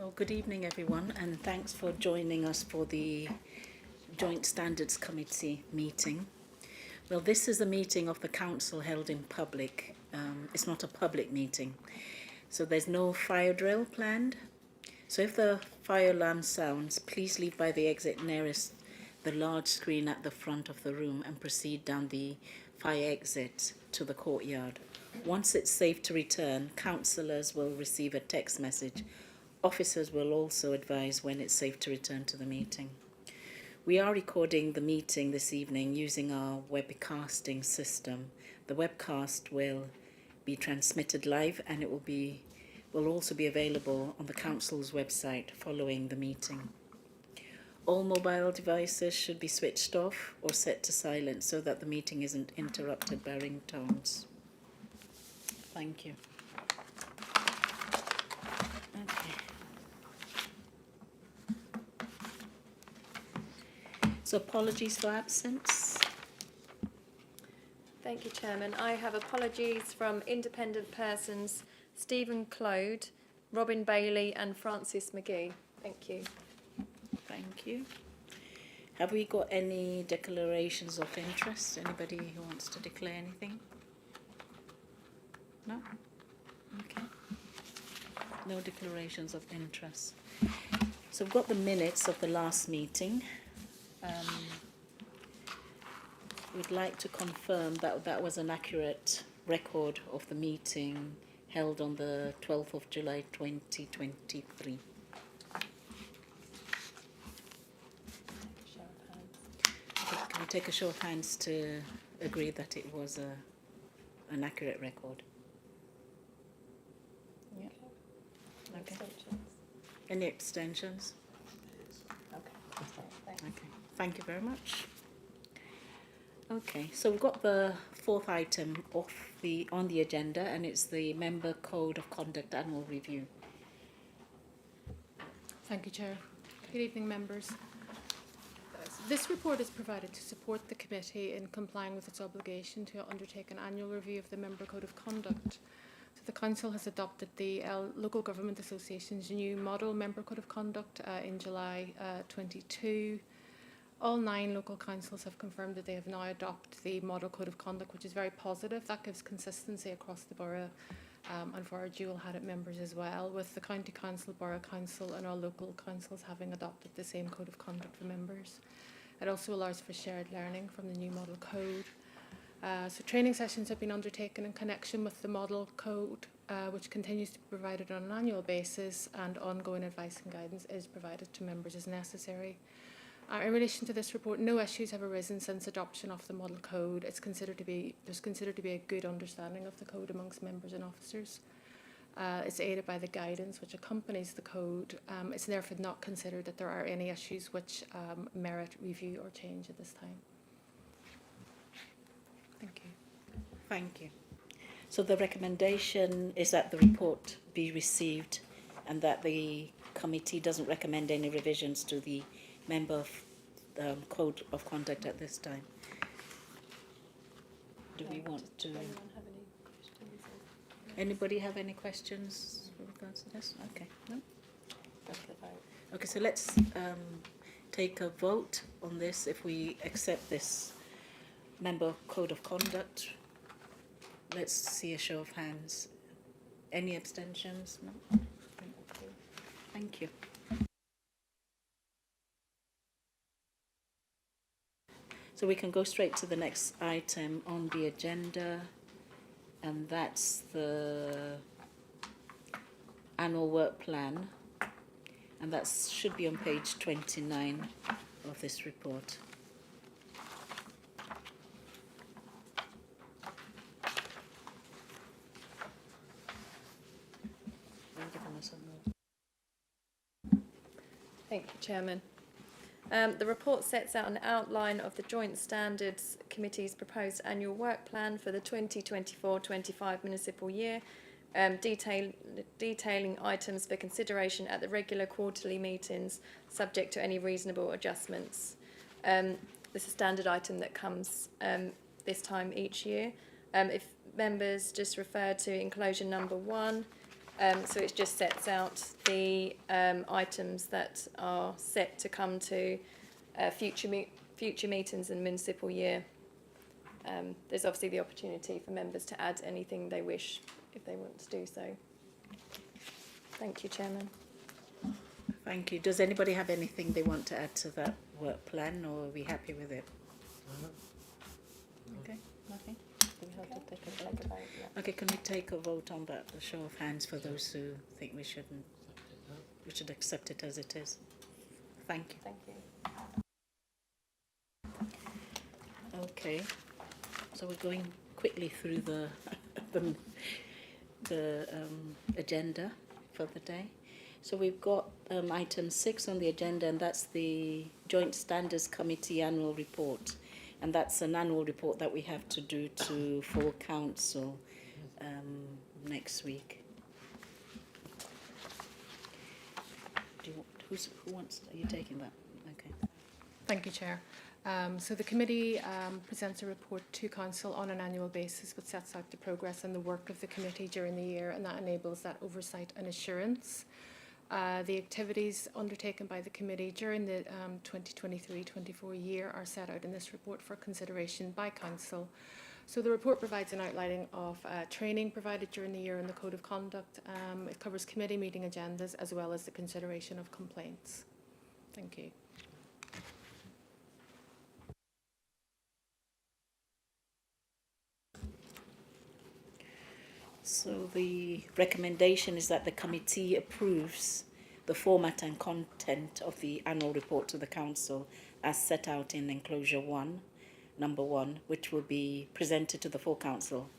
Well, good evening, everyone, and thanks for joining us for the Joint Standards Committee meeting. Well, this is a meeting of the Council held in public. It's not a public meeting, so there's no fire drill planned. So if the fire alarm sounds, please leave by the exit nearest the large screen at the front of the room and proceed down the fire exit to the courtyard. Once it's safe to return, councillors will receive a text message. Officers will also advise when it's safe to return to the meeting. We are recording the meeting this evening using our webcasting system. The webcast will be transmitted live and it will also be available on the Council's website following the meeting. All mobile devices should be switched off or set to silent so that the meeting isn't interrupted by ringtones. Thank you. Okay. So apologies for absence. Thank you, Chairman. I have apologies from independent persons Stephen Clode, Robin Bailey and Francis McGee. Thank you. Thank you. Have we got any declarations of interest? Anybody who wants to declare anything? No? Okay. No declarations of interest. So we've got the minutes of the last meeting. We'd like to confirm that that was an accurate record of the meeting held on the 12th of July 2023. Can we take a show of hands to agree that it was an accurate record? Yeah. Okay. Any abstentions? Okay. Thank you very much. Okay, so we've got the fourth item on the agenda, and it's the Member Code of Conduct Annual Review. Thank you, Chair. Good evening, members. This report is provided to support the committee in complying with its obligation to undertake an annual review of the Member Code of Conduct. So the Council has adopted the Local Government Association's new Model Member Code of Conduct in July 22. All 9 local councils have confirmed that they have now adopted the Model Code of Conduct, which is very positive. That gives consistency across the borough and for our dual-headed members as well, with the County Council, Borough Council and all local councils having adopted the same Code of Conduct for members. It also allows for shared learning from the new Model Code. So training sessions have been undertaken in connection with the Model Code, which continues to be provided on an annual basis, and ongoing advice and guidance is provided to members as necessary. In relation to this report, no issues have arisen since adoption of the Model Code. There's considered to be a good understanding of the code amongst members and officers. It's aided by the guidance which accompanies the code. It's therefore not considered that there are any issues which merit review or change at this time. Thank you. Thank you. So the recommendation is that the report be received and that the committee doesn't recommend any revisions to the Member Code of Conduct at this time. Do we want to... Anybody have any questions with regards to this? Okay, no? Okay, so let's take a vote on this if we accept this Member Code of Conduct. Let's see a show of hands. Any abstentions? No? Thank you. So we can go straight to the next item on the agenda, and that's the annual work plan, and that should be on page 29 of this report. Thank you, Chairman. The report sets out an outline of the Joint Standards Committee's proposed annual work plan for the 2024-25 municipal year, detailing items for consideration at the regular quarterly meetings, subject to any reasonable adjustments. This is a standard item that comes this time each year. If members just refer to enclosure number 1, So it just sets out the items that are set to come to future meetings in the municipal year. There's obviously the opportunity for members to add anything they wish if they want to do so. Thank you, Chairman. Thank you. Does anybody have anything they want to add to that work plan, or are we happy with it? Okay, nothing? Do we have to take a vote? Okay, can we take a vote on that? A show of hands for those who think we shouldn't. We should accept it as it is. Thank you. Thank you. Okay, so we're going quickly through the agenda for the day. So we've got item 6 on the agenda, and that's the Joint Standards Committee annual report, and that's an annual report that we have to do to full council next week. Who wants? Are you taking that? Okay. Thank you, Chair. So the committee presents a report to council on an annual basis, which sets out the progress and the work of the committee during the year, and that enables that oversight and assurance. The activities undertaken by the committee during the 2023-24 year are set out in this report for consideration by council. So the report provides an outlining of training provided during the year in the Code of Conduct. It covers committee meeting agendas as well as the consideration of complaints. Thank you. So the recommendation is that the committee approves the format and content of the annual report to the council as set out in enclosure 1, number 1, which will be presented to the full council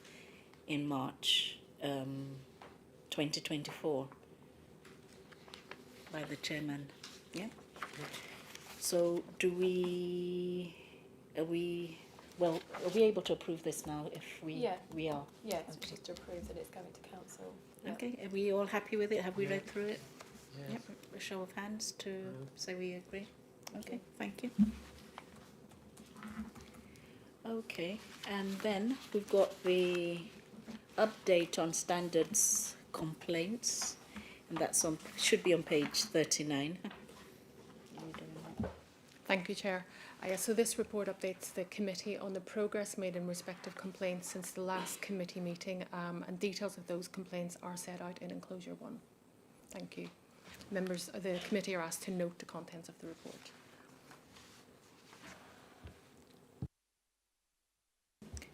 in March 2024 by the chairman. Yeah. So are we able to approve this now if we Yeah. we are? Yeah, it's Okay. just to approve that it's going to council. Yeah. Okay, are we all happy with it? Have we read through it? Yes. Yep. A show of hands to say we agree. Okay, thank you. Okay, and then we've got the update on standards complaints, and that's on should be on page 39. Thank you, Chair. So this report updates the committee on the progress made in respect of complaints since the last committee meeting, and details of those complaints are set out in enclosure 1. Thank you. Members of the committee are asked to note the contents of the report.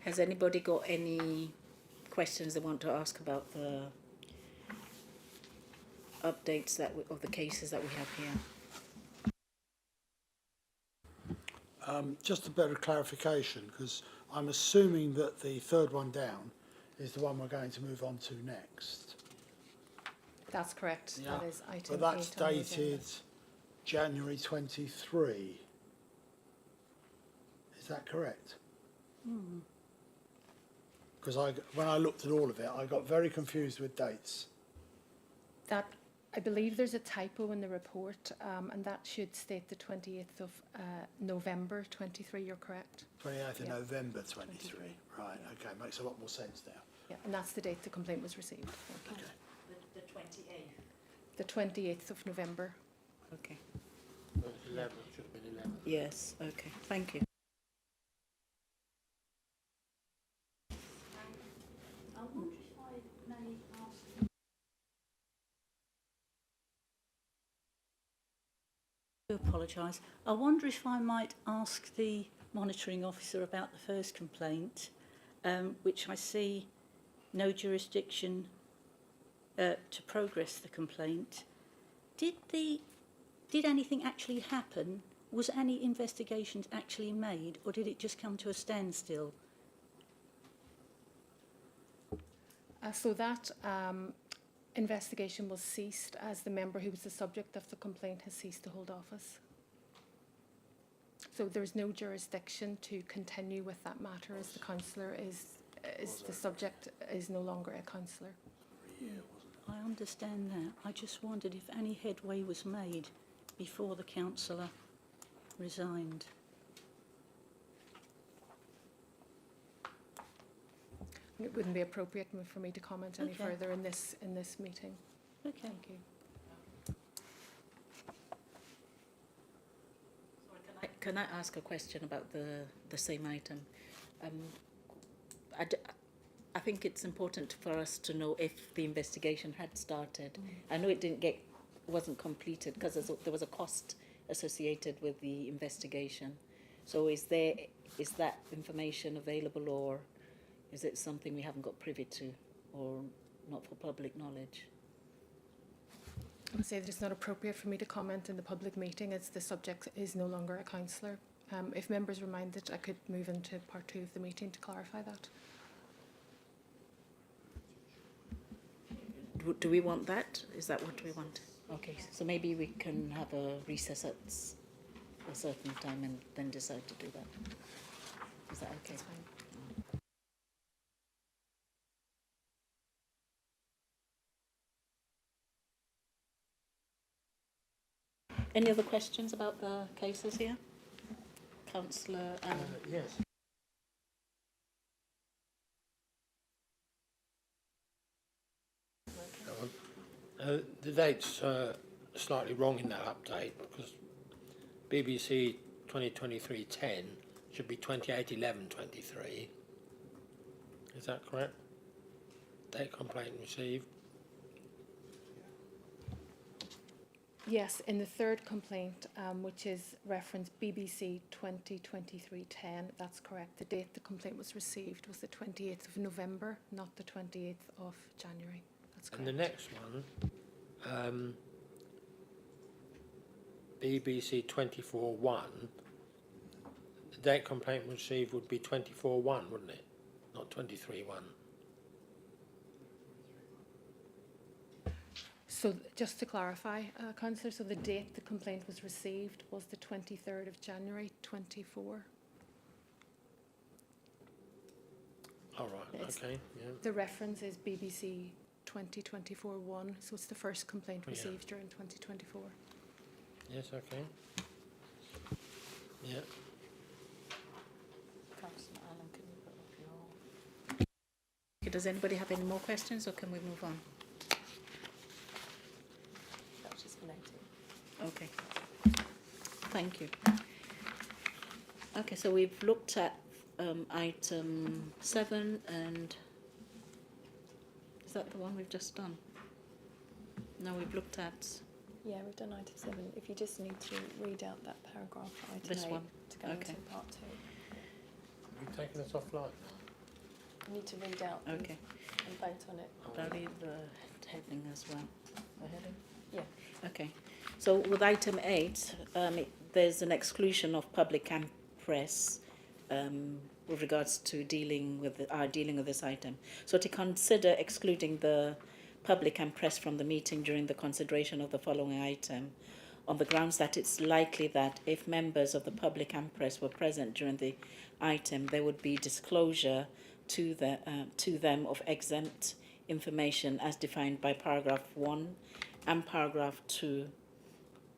Has anybody got any questions they want to ask about the updates of the cases that we have here? Just a bit of clarification, because I'm assuming that the third one down is the one we're going to move on to next. That's correct. Yeah. That is item 8 But that's on the agenda. dated January 23. Is that correct? Because when I looked at all of it, I got very confused with dates. That, I believe there's a typo in the report, and that should state the 28th of November 23. You're correct. 28th of Yeah. November 23. Right, okay, makes a lot more sense now. Yeah, and that's the date the complaint was received. Thank you. Okay. The 28th. The 28th of November. Okay. Well, 11, should have been 11. Yes. Okay. Thank you. I apologise. I wonder if I might ask the monitoring officer about the first complaint, which I see no jurisdiction to progress the complaint. Did anything actually happen? Was any investigations actually made, or did it just come to a standstill? So that investigation was ceased as the member who was the subject of the complaint has ceased to hold office. So there's no jurisdiction to continue with that matter as the councillor is the subject is no longer a councillor. I understand that. I just wondered if any headway was made before the councillor resigned. It wouldn't be appropriate for me to comment any Okay. further in this meeting. Okay. Thank you. Can I ask a question about the same item? I think it's important for us to know if the investigation had started. I know it wasn't completed because there was a cost associated with the investigation. So is that information available, or is it something we haven't got privy to, or not for public knowledge? I would say that it's not appropriate for me to comment in the public meeting as the subject is no longer a councillor. If members reminded, I could move into part 2 of the meeting to clarify that. Do we want that? Is that what we want? Okay, so maybe we can have a recess at a certain time and then decide to do that. Is that okay? That's fine. Any other questions about the cases here? Councillor Yes. The date's slightly wrong in that update because BBC 2023-10 should be 28/11/23. Is that correct? Date complaint received. Yes, in the third complaint, which is referenced BBC 2023-10, that's correct. The date the complaint was received was the 28th of November, not the 28th of January. That's correct. And the next one, BBC 24-1, the date complaint received would be 24/1, wouldn't it? Not 23/1. So just to clarify, Councillor, so the date the complaint was received was the 23rd of January 24. All right, It's- okay, yeah. The reference is BBC 2024-1, so it's the first complaint Yeah. received during 2024. Yes, okay. Yeah. Councillor Allen, can you put up your... Okay, does anybody have any more questions, or can we move on? That was just noted. Okay. Thank you. Okay, so we've looked at item 7, and is that the one we've just done? No, we've looked at Yeah, we've done item 7. If you just need to read out that paragraph for item This 8 one? to go Okay. into part 2. You've taken us offline. You need to read out Okay. and vote on it. I'll read the heading as well. The heading? Yeah. Okay. So with item 8, there's an exclusion of public and press with regards to dealing with this item. So to consider excluding the public and press from the meeting during the consideration of the following item, on the grounds that it's likely that if members of the public and press were present during the item, there would be disclosure to them of exempt information as defined by paragraph 1 and paragraph 2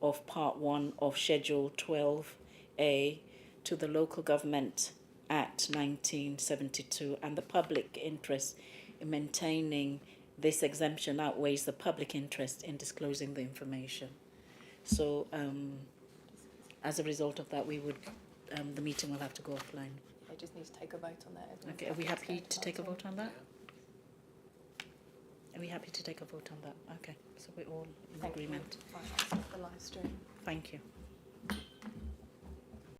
of part 1 of Schedule 12A to the Local Government Act 1972, and the public interest in maintaining this exemption outweighs the public interest in disclosing the information. So as a result of that, the meeting will have to go offline. I just need to take a vote on that. Everyone's Okay, are we to happy go to take a part vote on that? Are we happy to take a vote on that? Okay, so we're all in Thank you agreement. for financing the live stream. Thank you.